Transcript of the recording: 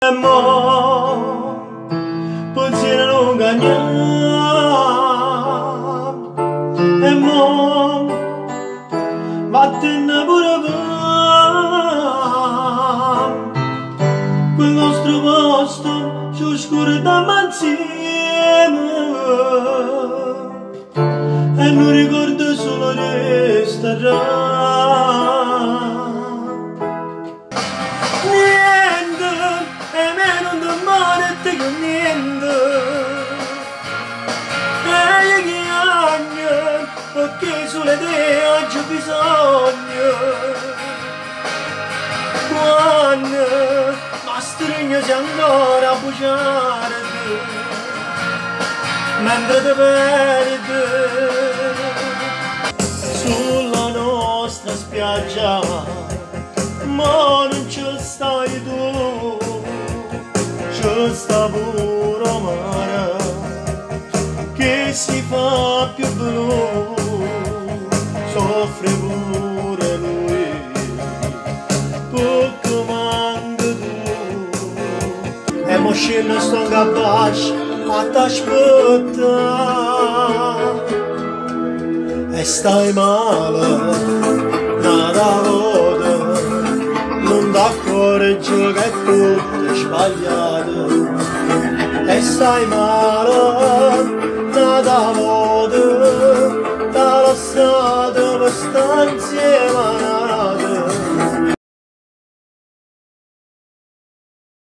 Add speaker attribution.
Speaker 1: E mo, pensiero non cagniamo. E mo, vattene pure va. Quel nostro posto ci scuriamo insieme. E non ricordo solo resterà. Niente, e io che agno, perché sulle te oggi ho bisogno. Quando ma stringo sei ancora a buciare te, mentre ti perdi sulla nostra spiaggia, ma non ci stai tu. C'è sta pure mare che si fa più blu, soffre pure lui, perché manca tu. E mo scendo sto capace a t'aspettare, e stai male, nada volta, non t'accorgi che tutto è sbagliato. E stai male, nada